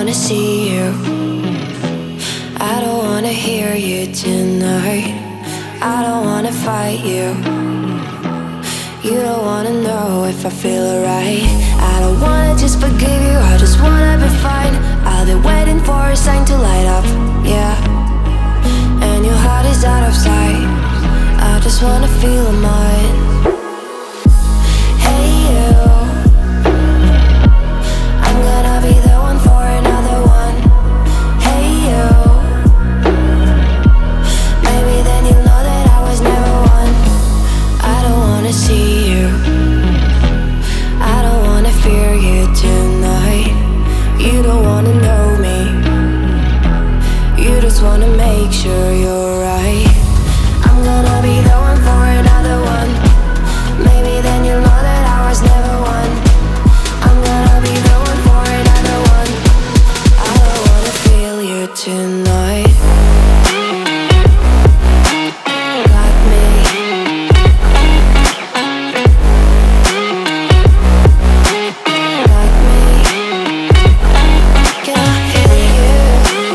wanna see you. I don't wanna hear you tonight. I don't wanna fight you. You don't wanna know if I feel alright. I don't wanna just forgive you, I just wanna be fine. I'll be waiting for a sign to light up, yeah. And your heart is out of sight. I just wanna feel mine.